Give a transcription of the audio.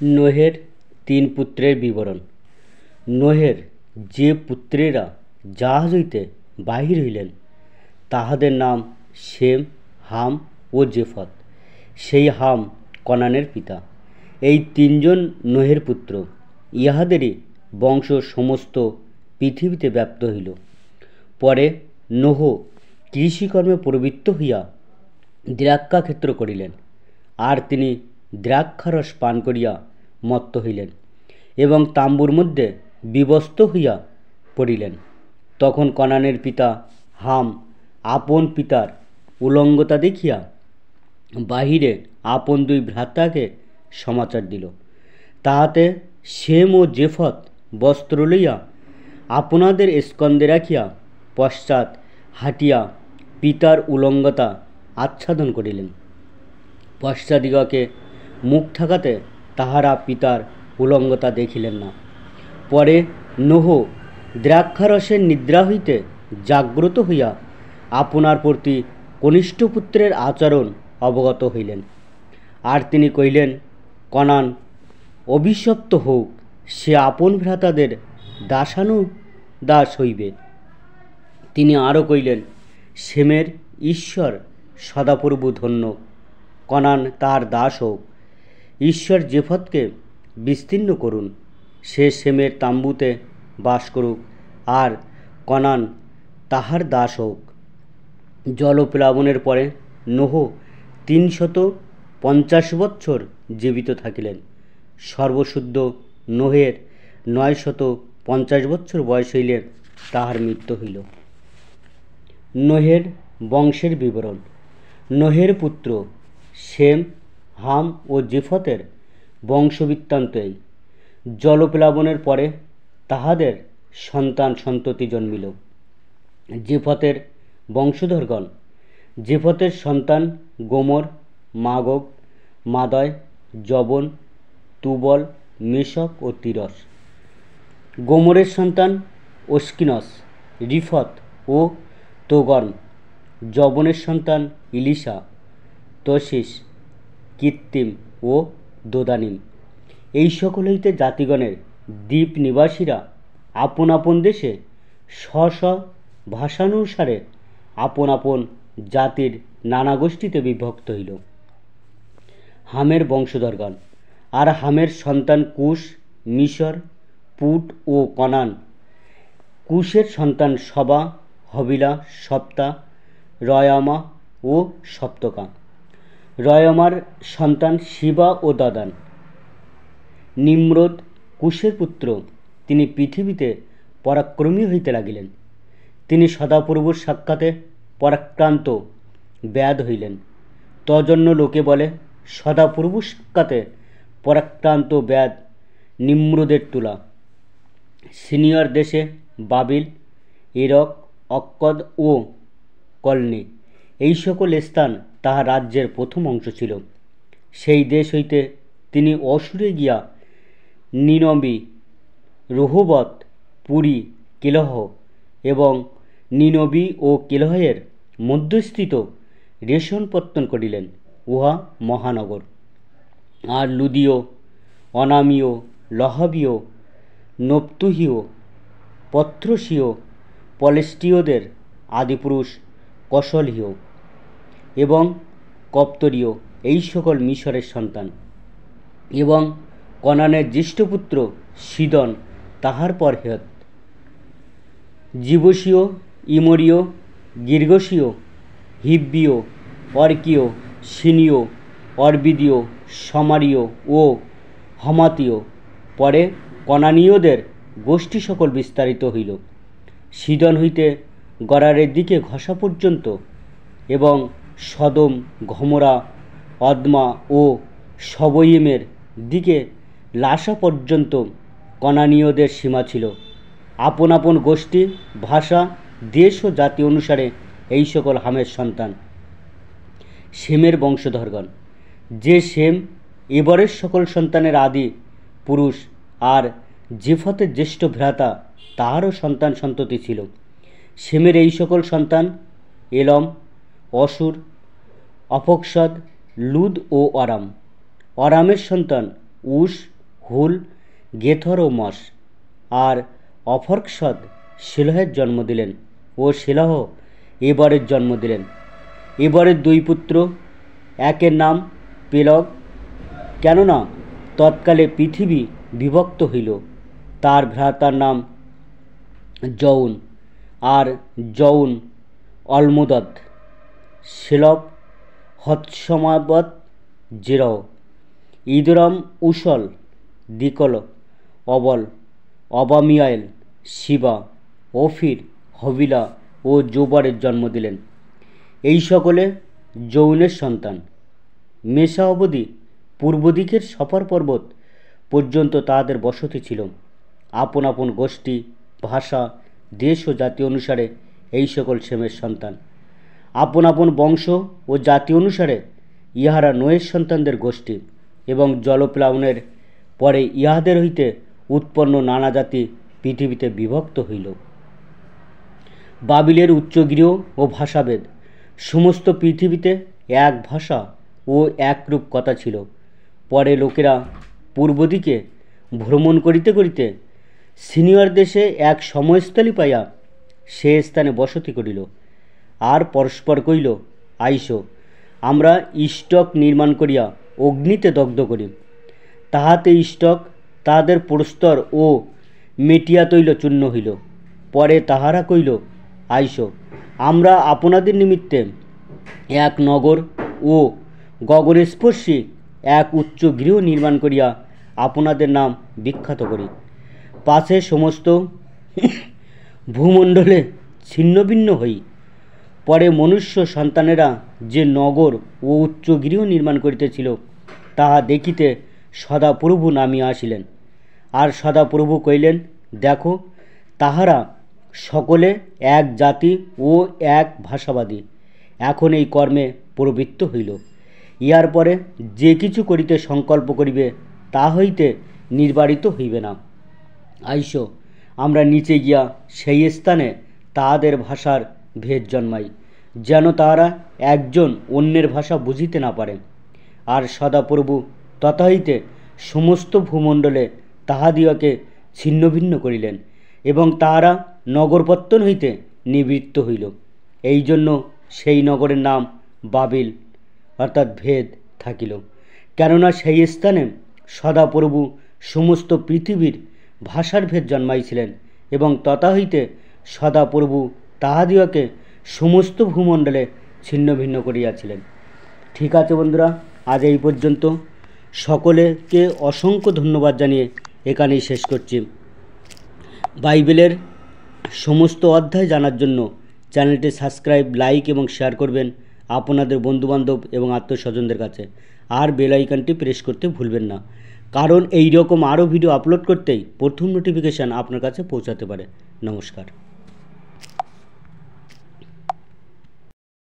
নোহের 3 পুত্রের বিবরণ। নোহের যে পুত্রেরা জাহাজ হইতে বাহির হইলেন তাহাদের নাম শেম, হাম ও জেফত। সেই হাম কনানের পিতা। এই 3 জন নোহের পুত্র। ইহাদেরই বংশ সমস্ত পৃথিবীতে ব্যাপ্ত হইল। পরে নোহ কৃষিকর্মে প্রবৃত্ত হইয়া দ্রাক্ষাক্ষেত্র করিলেন, আর তিনি দ্রাক্ষারস পান করিয়া মত্ত হইলেন এবং তাম্বুর মধ্যে বিবস্ত হইয়া পড়িলেন। তখন কনানের পিতা হাম আপন পিতার উলঙ্গতা দেখিয়া বাহিরে আপন 2 ভ্রাতাকে সমাচার দিল। তাহাতে শেম ও জেফত বস্ত্র লইয়া আপনাদের স্কন্ধে রাখিয়া পশ্চাৎ হাঁটিয়া পিতার উলঙ্গতা আচ্ছাদন করিলেন। পশ্চাদিগকে মুখ ঠাকাতে তাহারা পিতার উলঙ্গতা দেখিলেন না। পরে নোহ দ্রাক্ষারসের নিদ্রা হইতে জাগ্রত হইয়া আপনার প্রতি কনিষ্ঠ পুত্রের আচরণ অবগত হইলেন। আর তিনি কহিলেন, কনান অভিশপ্ত হোক, সে আপন ভ্রাতাদের দাসানুদাস হইবে। তিনি আরও কহিলেন, শেমের ঈশ্বর সদাপ্রভু ধন্য, কনান তাহার দাস হোক। ঈশ্বর জেফতকে বিস্তীর্ণ করুন, সে শেমের তাম্বুতে বাস করুক, আর কনান তাহার দাস হোক। জলপ্লাবনের পরে নোহ 350 বৎসর জীবিত থাকিলেন। সর্বশুদ্ধ নোহের 950 বৎসর বয়স হইলে তাহার মৃত্যু হইল। নোহের বংশের বিবরণ। নোহের পুত্র শেম, হাম ও জেফতের বংশবৃত্তান্ত এই। জলপ্লাবনের পরে তাহাদের সন্তান সন্ততি জন্মিল। জেফতের বংশধরগণ। জেফতের সন্তান গোমর, মাগোগ, মাদয়, যবন, তুবল, মেশক ও তিরস। গোমরের সন্তান অস্কিনস, রিফত ও তোগর্ম। যবনের সন্তান ইলিশা, তর্শিশ, কিত্তিম ও দোদানিম। এই সকল হইতে জাতিগণের দ্বীপ নিবাসীরা আপন আপন দেশে স্ব স্ব ভাষানুসারে আপন আপন জাতির নানা গোষ্ঠীতে বিভক্ত হইল। হামের বংশধরগণ। আর হামের সন্তান কুশ, মিশর, পুট ও কনান। কুশের সন্তান সবা, হবিলা, সপ্তা, রয়ামা ও সপ্তকা। রয়ামার সন্তান শিবা ও দাদান। নিম্রোদ কুশের পুত্র। তিনি পৃথিবীতে পরাক্রমী হইতে লাগিলেন। তিনি সদাপ্রভুর সাক্ষাতে পরাক্রান্ত ব্যাধ হইলেন। তজন্য লোকে বলে, সদাপ্রভুর সাক্ষাতে পরাক্রান্ত ব্যাধ নিম্রোদের তুলা। সিনিয়র দেশে বাবিল, ইরক, অক্কদ ও কলনি, এই সকল স্থান তাহার রাজ্যের প্রথম অংশ ছিল। সেই দেশ হইতে তিনি অসুরে গিয়া নিনবী, রোহবত, পুরী, কেলহ এবং নিনবী ও কেলহের মধ্যস্থিত রেশন পত্তন করিলেন, উহা মহানগর। আর লুদীয়, অনামীয়, লহাবীয়, নপ্তুহীয়, পত্রসীয়, পলেষ্টীয়দের আদিপুরুষ কসলহীয় এবং কপ্তরীয়, এই সকল মিশরের সন্তান। এবং কনানের জ্যেষ্ঠপুত্র সিদন, তাহার পর হেত। জীবসীয়, ইমরীয়, গির্গসীয়, হিব্বীয়, অর্কীয়, সিনীয়, অর্বিদীয়, সমারীয় ও হমাতীয়। পরে কনানীয়দের গোষ্ঠী সকল বিস্তারিত হইল, সিদন হইতে গরারের দিকে ঘষা পর্যন্ত, এবং সদম, গমোরা, অদমা ও সবয়ীমের দিকে লাসা পর্যন্ত কনানীয়দের সীমা ছিল। আপন আপন গোষ্ঠী, ভাষা, দেশ ও জাতি অনুসারে এই সকল হামের সন্তান। শেমের বংশধরগণ। যে শেম এবরের সকল সন্তানের আদি পুরুষ, আর জেফতের জ্যেষ্ঠ ভ্রাতা, তাহারও সন্তান সন্ততি ছিল। শেমের এই সকল সন্তান এলম, অসুর, অপক্ষদ, লুদ ও অরাম। অরামের সন্তান উশ, হুল, গেথর ও মস। আর অফর্কসদ শেলহের জন্ম দিলেন ও শেলহ এবরের জন্ম দিলেন। এবরের দুই পুত্র, একের নাম পেলগ, কেননা তৎকালে পৃথিবী বিভক্ত হইল। তার ভ্রাতার নাম যৌন, আর যৌন অলমোদদ, শেলপ, হৎসমাবত, জেরহ, ইদরাম, উসল, দিকল, অবল, অবামিয়াল, শিবা, ওফির, হবিলা ও জোবারের জন্ম দিলেন। এই সকলে যৌনের সন্তান। মেষা অবধি পূর্ব দিকের সফর পর্বত পর্যন্ত তাহাদের বসতি ছিল। আপন আপন গোষ্ঠী, ভাষা, দেশ ও জাতি অনুসারে এই সকল সেমের সন্তান। আপন আপন বংশ ও জাতি অনুসারে ইহারা নোয়ের সন্তানদের গোষ্ঠী, এবং জলপ্লাবনের পরে ইহাদের হইতে উৎপন্ন নানা জাতি পৃথিবীতে বিভক্ত হইল। বাবিলের উচ্চগৃহ ও ভাষাভেদ। সমস্ত পৃথিবীতে এক ভাষা ও একরূপ কথা ছিল। পরে লোকেরা পূর্ব দিকে ভ্রমণ করিতে করিতে সিনিয়র দেশে এক সময়স্থলী পাইয়া সে স্থানে বসতি করিল। আর পরস্পর কইল, আইসো, আমরা ইষ্টক নির্মাণ করিয়া অগ্নিতে দগ্ধ করি। তাহাতে ইষ্টক তাহাদের প্রস্তর ও মেটিয়া তৈল চূর্ণ হইল। পরে তাহারা কইল, আইসো, আমরা আপনাদের নিমিত্তে এক নগর ও গগনস্পর্শী এক উচ্চ গৃহ নির্মাণ করিয়া আপনাদের নাম বিখ্যাত করি। পাছে সমস্ত ভূমণ্ডলে ছিন্ন ভিন্ন হই। পরে মনুষ্য সন্তানেরা যে নগর ও উচ্চ গৃহ নির্মাণ করিতেছিল, তাহা দেখিতে সদাপ্রভু নামিয়া আসিলেন। আর সদাপ্রভু কইলেন, দেখো, তাহারা সকলে এক জাতি ও এক ভাষাবাদী এখন এই কর্মে প্রবৃত্ত হইল। ইহার পরে যে কিছু করিতে সংকল্প করিবে, তা হইতে নির্বারিত হইবে না। আইসো, আমরা নিচে গিয়া সেই স্থানে তাহাদের ভাষার ভেদ জন্মাই, যেন তাহারা একজন অন্যের ভাষা বুঝিতে না পারে। আর সদাপ্রভু তথা হইতে সমস্ত ভূমণ্ডলে তাহাদিওকে ছিন্ন ভিন্ন করিলেন, এবং তাহারা নগরপত্তন হইতে নিবৃত্ত হইল। এই জন্য সেই নগরের নাম বাবিল অর্থাৎ ভেদ থাকিল, কেননা সেই স্থানে সদাপ্রভু সমস্ত পৃথিবীর ভাষার ভেদ জন্মাইছিলেন, এবং তথা হইতে সদাপ্রভু তাহাদিওকে সমস্ত ভূমণ্ডলে ছিন্ন ভিন্ন করিয়াছিলেন। ঠিক আছে বন্ধুরা, আজ এই পর্যন্ত। সকলেকে অসংখ্য ধন্যবাদ জানিয়ে এখানেই শেষ করছি। বাইবেলের সমস্ত অধ্যায় জানার জন্য চ্যানেলটি সাবস্ক্রাইব, লাইক এবং শেয়ার করবেন আপনাদের বন্ধুবান্ধব এবং আত্মীয়স্বজনদের কাছে। আর বেল আইকনটি প্রেস করতে ভুলবেন না, কারণ এই রকম আরও ভিডিও আপলোড করতেই প্রথম নোটিফিকেশান আপনার কাছে পৌঁছাতে পারে। নমস্কার।